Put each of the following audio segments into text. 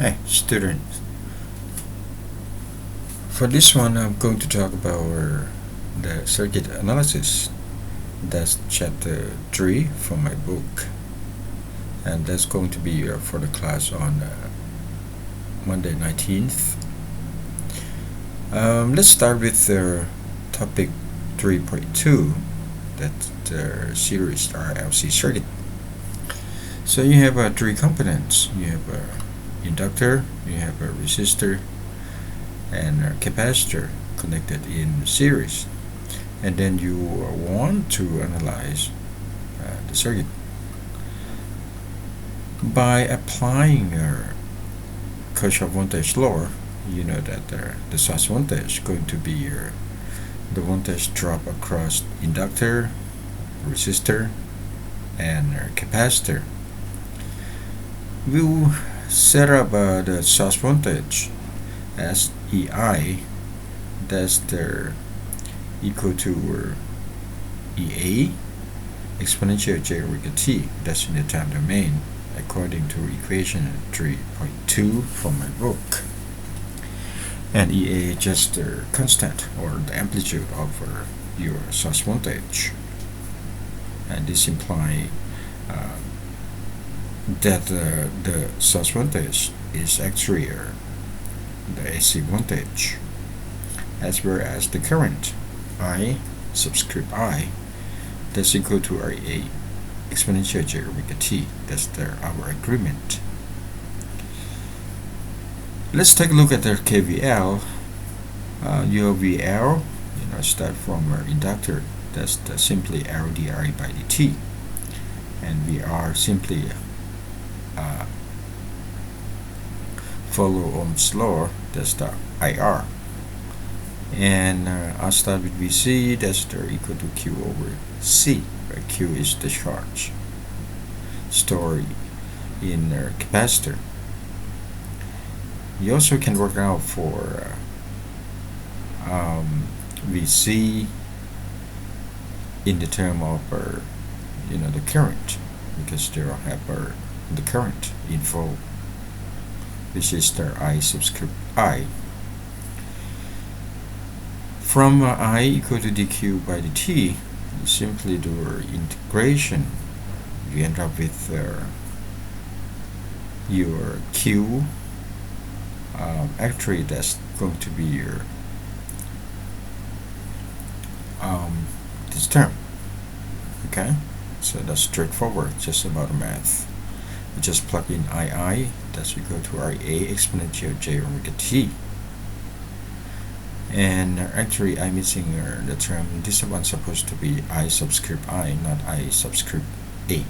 Hi, students. For this one, I'm going to talk about the circuit analysis. That's chapter 3 from my book, and that's going to be for the class on Monday 19th. Let's start with topic 3.2, that's the series RLC circuit. So you have three components. You have a inductor, you have a resistor, and a capacitor connected in series, and then you want to analyze the circuit by applying Kirchhoff voltage law. You know that the source voltage is going to be the voltage drop across inductor, resistor, and capacitor. We'll set up the source voltage as EI, that's the equal to EA exponential j omega t, that's in the time domain, according to equation 3.2 from my book. And EA is just the constant or the amplitude of your source voltage, and this implies that the source voltage is actually the AC voltage, as well as the current I subscript I, that's equal to RA exponential j omega t. That's our agreement. Let's take a look at the KVL. Your VL, start from inductor, that's simply L dI by dt, and VR simply follow Ohm's law, that's the IR. And I'll start with VC, that's equal to Q over C, where Q is the charge stored in a capacitor. You also can work out for VC in the term of the current, because they have the current in flow, which is the I subscript I. From I equal to dq by dt, you simply do integration. You end up with your Q. Actually, that's going to be your this term. Okay, so that's straightforward, just about the math. You just plug in II, that's equal to RA exponential j omega t. And actually, I'm missing the term. This one's supposed to be I subscript I, not I subscript A.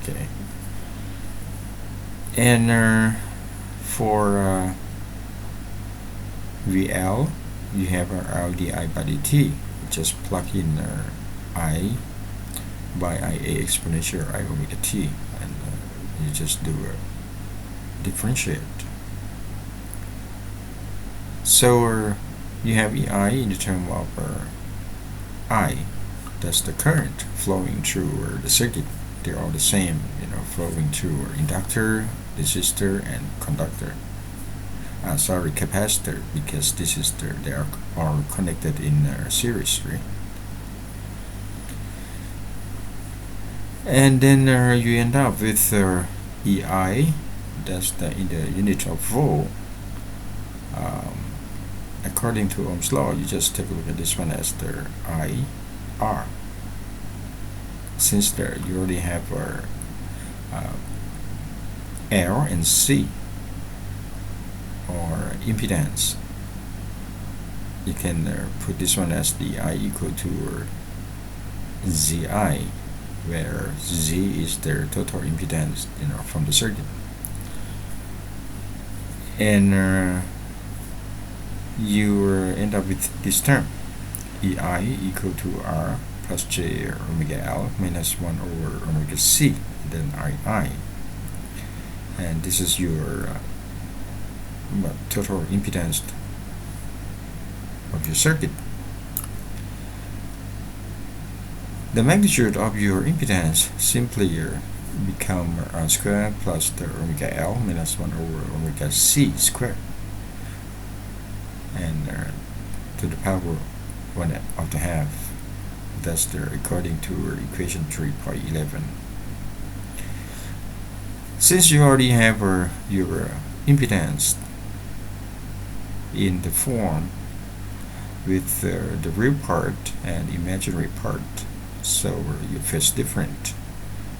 Okay. And for VL, you have R dI by dt. Just plug in I by IA exponential I omega t, and you just do differentiate. So you have EI in the term of I, that's the current flowing through the circuit. They're all the same, flowing through inductor, resistor, and conductor. Capacitor, because this is they are all connected in series, right? And then you end up with EI, that's in the unit of volt. According to Ohm's law, you just take a look at this one as the IR. Since you already have L and C, or impedance, you can put this one as the I equal to ZI, where Z is their total impedance, from the circuit. And you end up with this term, EI equal to R plus J omega L minus 1 over omega C, then II. And this is your total impedance of your circuit. The magnitude of your impedance simply become r squared plus the omega L minus 1 over omega C squared, and to the power 1 of the half. That's according to equation 3.11. Since you already have your impedance in the form with the real part and imaginary part, so your phase difference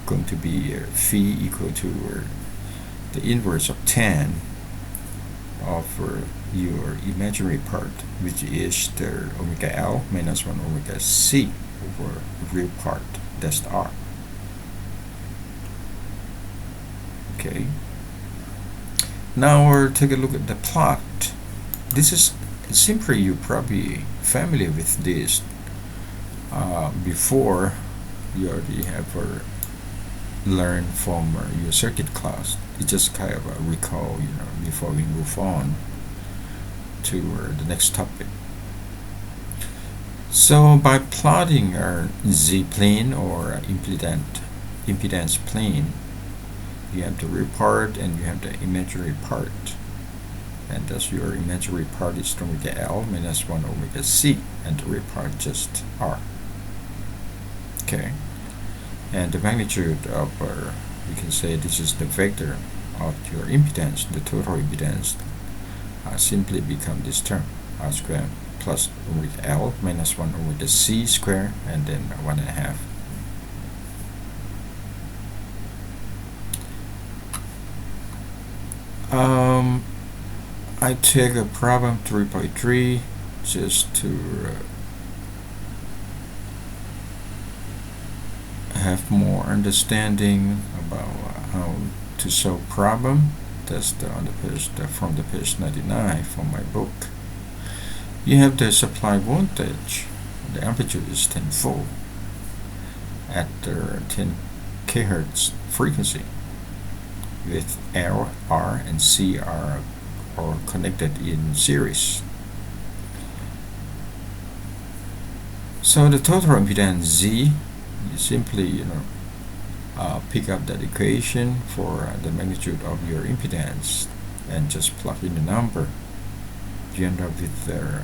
going to be phi equal to the inverse of tan of your imaginary part, which is the omega L minus 1 omega C over real part, that's R. Okay. Now we'll take a look at the plot. This is simply, you're probably familiar with this before. You already have learned from your circuit class. You just kind of recall, before we move on to the next topic. So by plotting our z-plane or impedance plane, you have the real part and you have the imaginary part, and thus your imaginary part is omega L minus 1 omega C, and the real part just R. Okay, and the magnitude of we can say this is the vector of your impedance, the total impedance, simply become this term, R squared plus omega L minus 1 omega C squared, and then 1.5. I take a problem 3.3 just to have more understanding about how to solve problem. That's on the page, from the page 99 from my book. You have the supply voltage. The amplitude is 10 volt at the 10 kHz frequency, with L, R, and C are connected in series. So the total impedance Z, you simply pick up that equation for the magnitude of your impedance and just plug in the number. You end up with the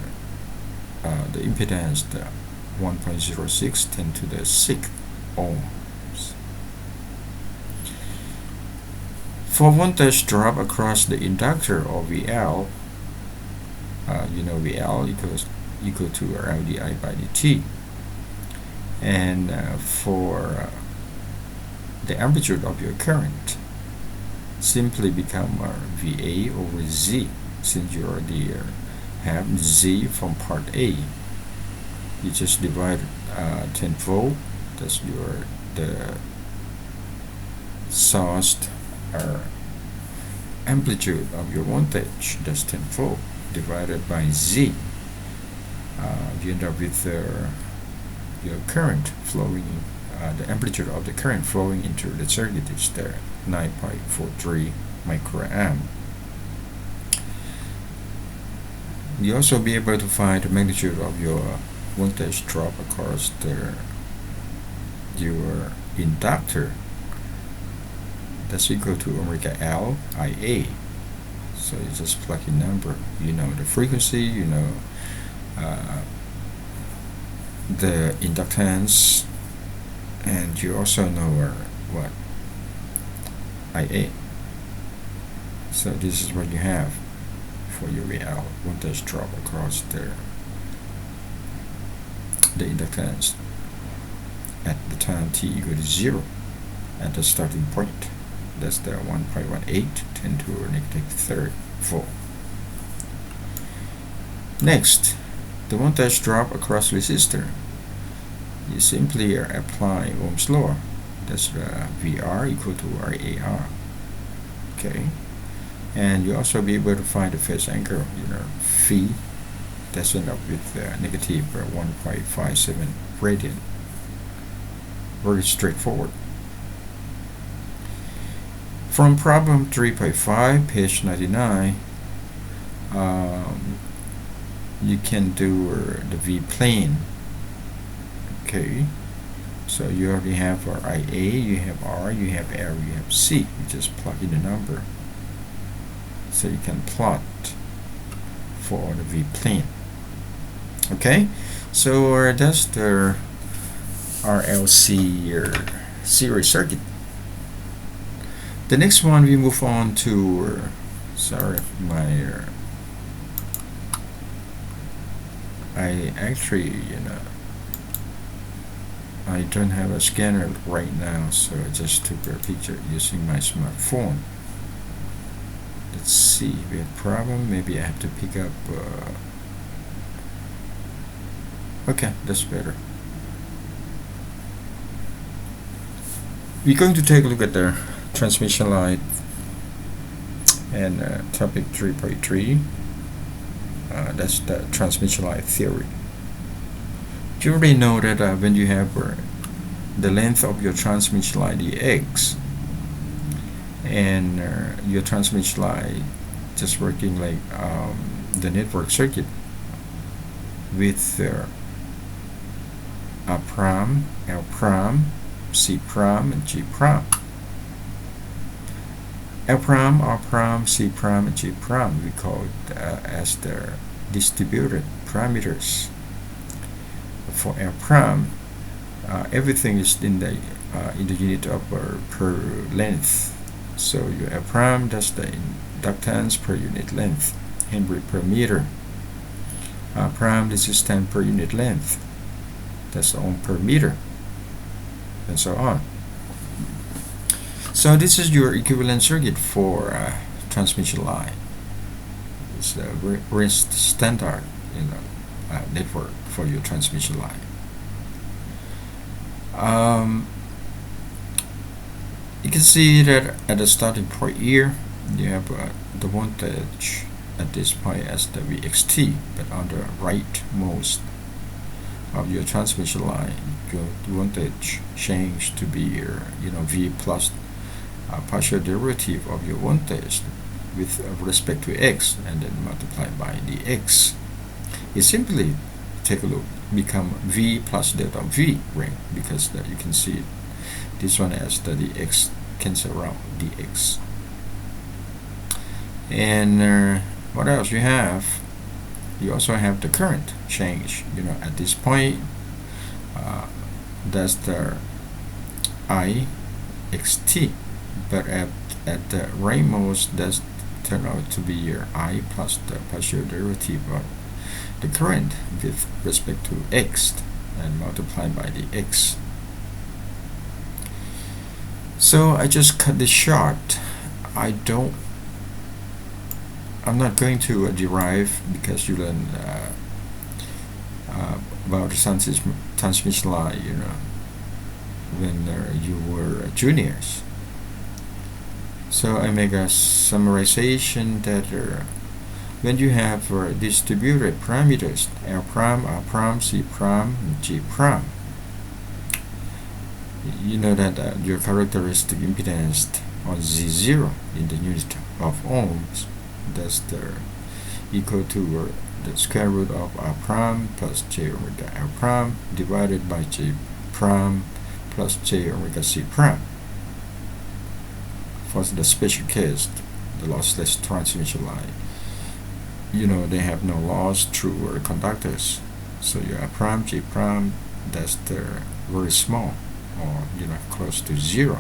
impedance, the 1.06 10 to the 6 ohms. For voltage drop across the inductor, or VL, VL equal to RLDI by dt, and for the amplitude of your current, simply become VA over Z. Since you already have Z from part A, you just divide 10 volt, that's the source amplitude of your voltage, that's 10 volt, divided by Z. You end up with your current flowing, the amplitude of the current flowing into the circuit is there, 9.43 microamp. You also be able to find the magnitude of your voltage drop across your inductor. That's equal to omega L IA. So you just plug in number. You know the frequency, the inductance, and you also know what IA. So this is what you have for your VL, voltage drop across the inductance at the time t equal to 0 at the starting point. That's the 1.18 10 to the negative third volt. Next, the voltage drop across resistor. You simply apply Ohm's law. That's VR equal to RAR. Okay, and you also be able to find the phase angle, phi. That's end up with negative 1.57 radian. Very straightforward. From problem 3.5, page 99, you can do the V plane. Okay, So you already have IA, you have R, you have L, you have C. You just plug in the number, so you can plot for the V plane. Okay, so that's the RLC series circuit. The next one, we move on to sorry, I actually, I don't have a scanner right now, so I just took a picture using my smartphone. Let's see, we have a problem. Maybe I have to pick up. Okay, that's better. We're going to take a look at the transmission line and topic 3.3. That's the transmission line theory. You already know that when you have the length of your transmission line, the X, and your transmission line just working like the network circuit with A prime, L prime, C prime, and G prime. L prime, R prime, C prime, and G prime we call it as the distributed parameters. For L prime, everything is in the unit of per length. So your L prime, that's the inductance per unit length, Henry per meter. R prime, resistance per unit length, that's ohm per meter, and so on. So this is your equivalent circuit for transmission line. It's a very standard, network for your transmission line. You can see that at the starting point here, you have the voltage at this point as the VXT, but on the rightmost of your transmission line, your voltage change to be your, V plus partial derivative of your voltage with respect to X, and then multiplied by the X. It simply, take a look, become V plus delta V ring, because you can see this one as the X cancel out dx. And what else you have? You also have the current change. At this point, that's the IXT, but at the rightmost, that's turn out to be your I plus the partial derivative of the current with respect to X, and multiplied by the X. So I just cut this short. I'm not going to derive, because you learn about the transmission line, when you were juniors. So I make a summarization that when you have distributed parameters L prime, R prime, C prime, and G prime, you know that your characteristic impedance on Z0 in the unit of ohms, that's equal to the square root of R prime plus J omega L prime divided by J prime plus J omega C prime. For the special case, the lossless transmission line, they have no loss through conductors. So your R prime, G prime, that's very small, or close to zero.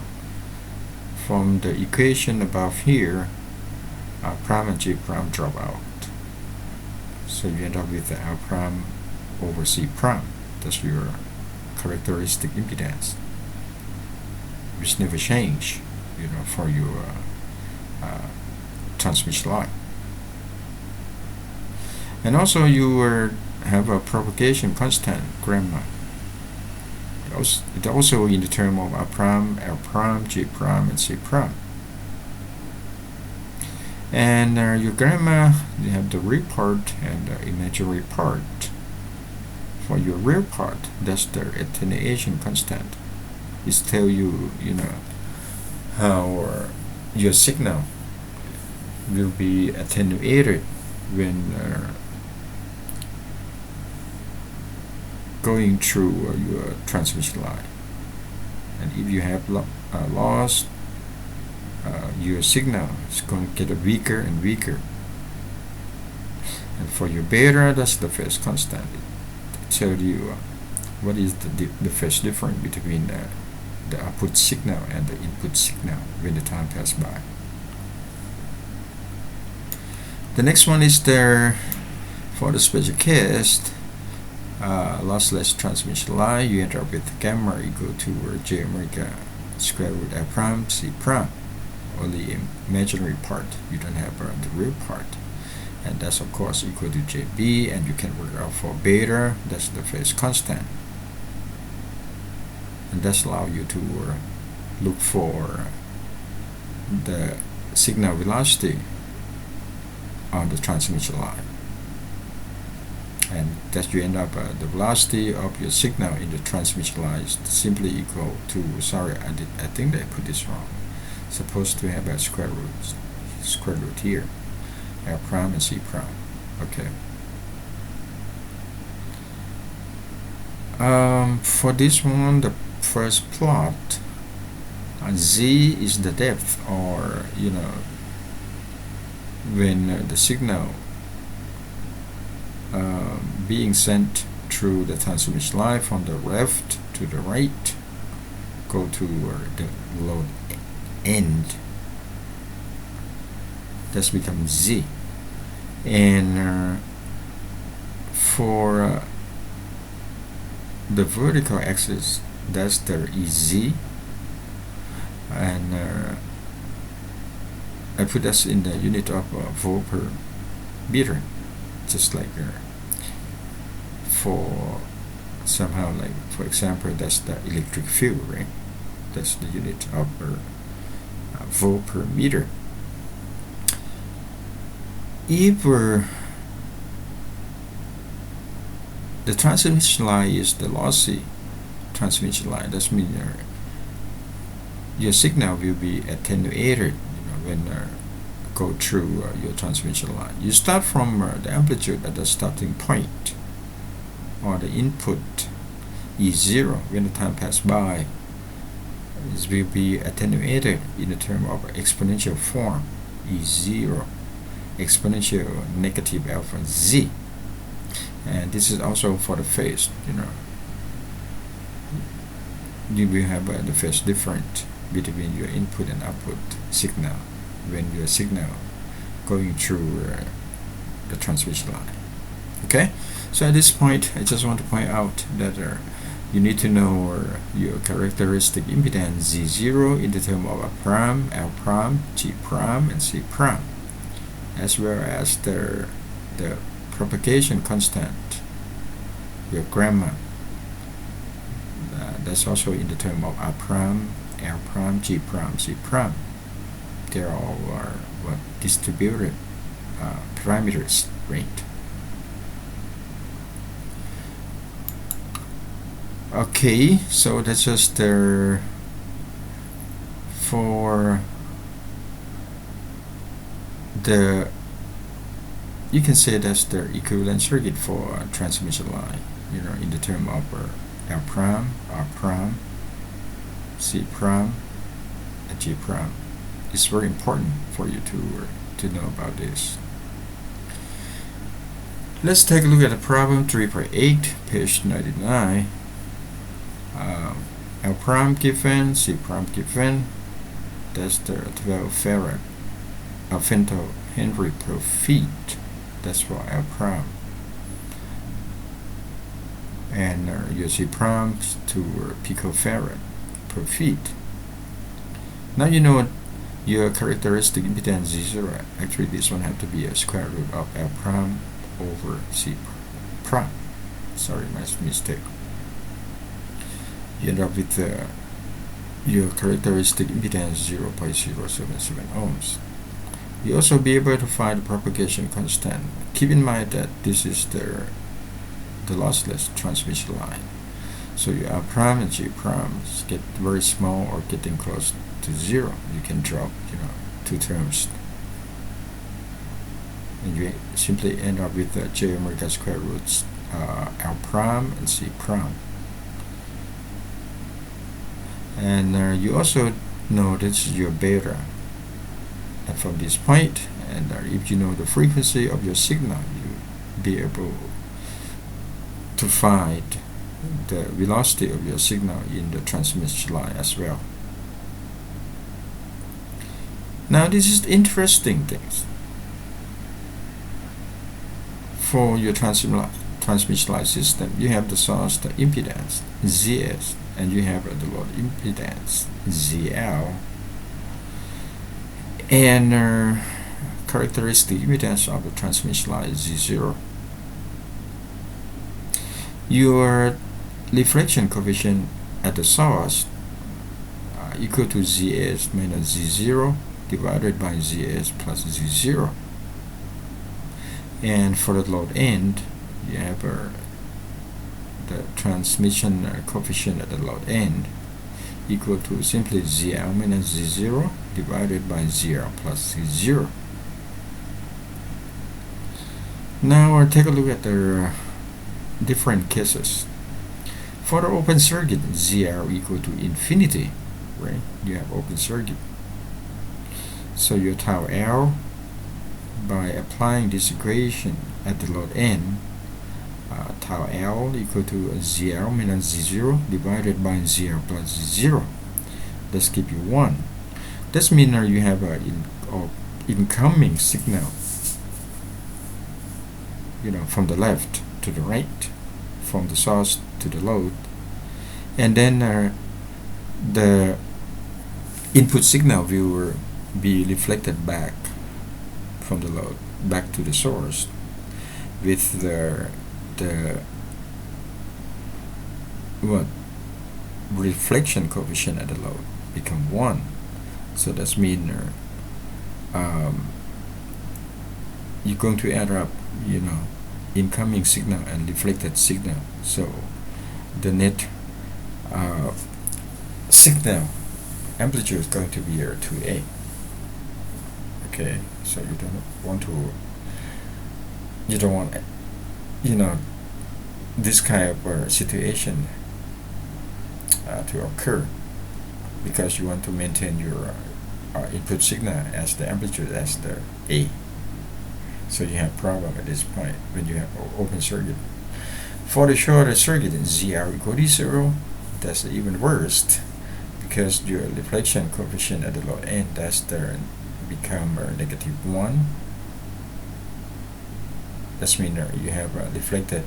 From the equation above here, R prime and G prime drop out. So you end up with the R prime over C prime. That's your characteristic impedance, which never change, for your transmission line. And also you have a propagation constant, gamma. It also in the term of R prime, L prime, G prime, and C prime. And your gamma, you have the real part and the imaginary part. For your real part, that's the attenuation constant. It tells you, how your signal will be attenuated when going through your transmission line. And if you have loss, your signal is going to get weaker and weaker. And for your beta, that's the phase constant. It tells you what is the phase difference between the output signal and the input signal when the time passes by. The next one is for the special case, lossless transmission line. You enter with gamma equal to j omega square root L prime C prime. Only imaginary part. You don't have the real part. And that's of course equal to JB, and you can work out for beta, that's the phase constant. And that's allow you to look for the signal velocity on the transmission line. And that you end up the velocity of your signal in the transmission line is simply equal to, sorry, I think I put this wrong. Supposed to have a square root here. L prime and C prime. Okay. For this one, the first plot, Z is the depth, or when the signal being sent through the transmission line from the left to the right, go to the load end. That's become Z. And for the vertical axis, that's the EZ. And I put this in the unit of volt per meter, just like for somehow, like for example, that's the electric field, right? That's the unit of volt per meter. If the transmission line is the lossy transmission line, that means your signal will be attenuated when go through your transmission line. You start from the amplitude at the starting point, or the input E0 when the time passes by. This will be attenuated in the term of exponential form, E0 exponential negative alpha Z. And this is also for the phase. You will have the phase difference between your input and output signal when your signal going through the transmission line. Okay, so at this point I just want to point out that you need to know your characteristic impedance Z0 in the term of a prime, L prime, G prime, and C prime, as well as the propagation constant, your gamma. That's also in the term of R prime, L prime, G prime, C prime. They're all distributed parameters, right? Okay, so that's just for the, you can say that's the equivalent circuit for transmission line, in the term of L prime, R prime, C prime, and G prime. It's very important for you to know about this. Let's take a look at the problem 3.8, page 99. L prime given, C prime given. That's the 12 farad femtohenry per feet. That's for L prime. And your C prime to picofarad per feet. Now you know your characteristic impedance Z0. Actually, this one have to be a square root of L prime over C prime. Sorry, my mistake. You end up with your characteristic impedance 0.077 ohms. You also be able to find the propagation constant. Keep in mind that this is the lossless transmission line. So your R prime and G primes get very small or getting close to zero. You can drop, two terms, and you simply end up with j omega square roots L prime and C prime. And you also know this is your beta. And from this point, and if you know the frequency of your signal, you be able to find the velocity of your signal in the transmission line as well. Now this is interesting things. For your transmission line system, you have the source, the impedance, ZS, and you have the load impedance, ZL, and characteristic impedance of the transmission line is Z0. Your reflection coefficient at the source equal to ZS minus Z0 divided by ZS plus Z0. And for the load end, you have the transmission coefficient at the load end equal to simply ZL minus Z0 divided by ZL plus Z0. Now take a look at the different cases. For the open circuit, ZL equal to infinity, right? You have open circuit. So your tau L, by applying this equation at the load end, tau L equal to ZL minus Z0 divided by ZL plus Z0. Let's give you 1. This means you have an incoming signal, from the left to the right, from the source to the load, and then the input signal will be reflected back from the load back to the source with the reflection coefficient at the load become 1. So that's mean you're going to add up incoming signal and reflected signal, so the net signal amplitude is going to be 2A. Okay, so you don't want this kind of situation to occur, because you want to maintain your input signal as the amplitude as the A. So you have problem at this point when you have open circuit. For the shorted circuit, ZR equal to 0, that's even worse, because your reflection coefficient at the load end, that's the become -1. That means you have a reflected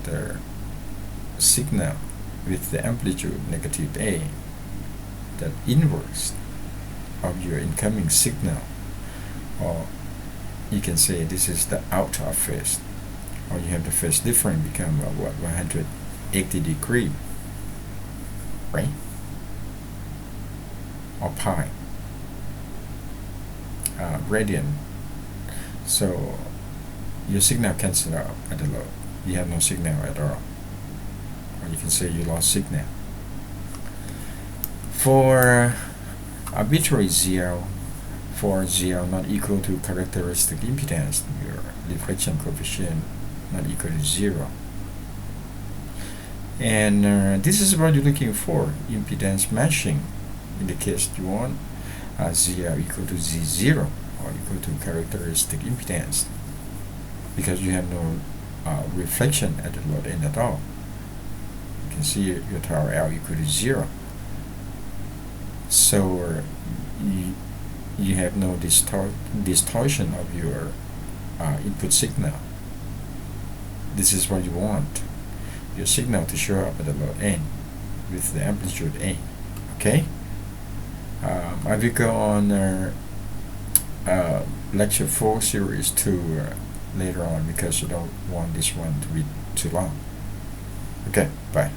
signal with the amplitude -A, that inverse of your incoming signal, or you can say this is the out of phase, or you have the phase difference become 180 degree, right? Or pi radian. So your signal cancel out at the load. You have no signal at all, or you can say you lost signal. For arbitrary ZL, for ZL not equal to characteristic impedance, your reflection coefficient not equal to 0. And this is what you're looking for, impedance matching. In the case you want ZL equal to Z0 or equal to characteristic impedance, because you have no reflection at the load end at all. You can see your tau L equal to 0. So you have no distortion of your input signal. This is what you want, your signal to show up at the load end with the amplitude A. Okay? I will go on lecture 4 series 2 later on, because you don't want this one to be too long. Okay, bye.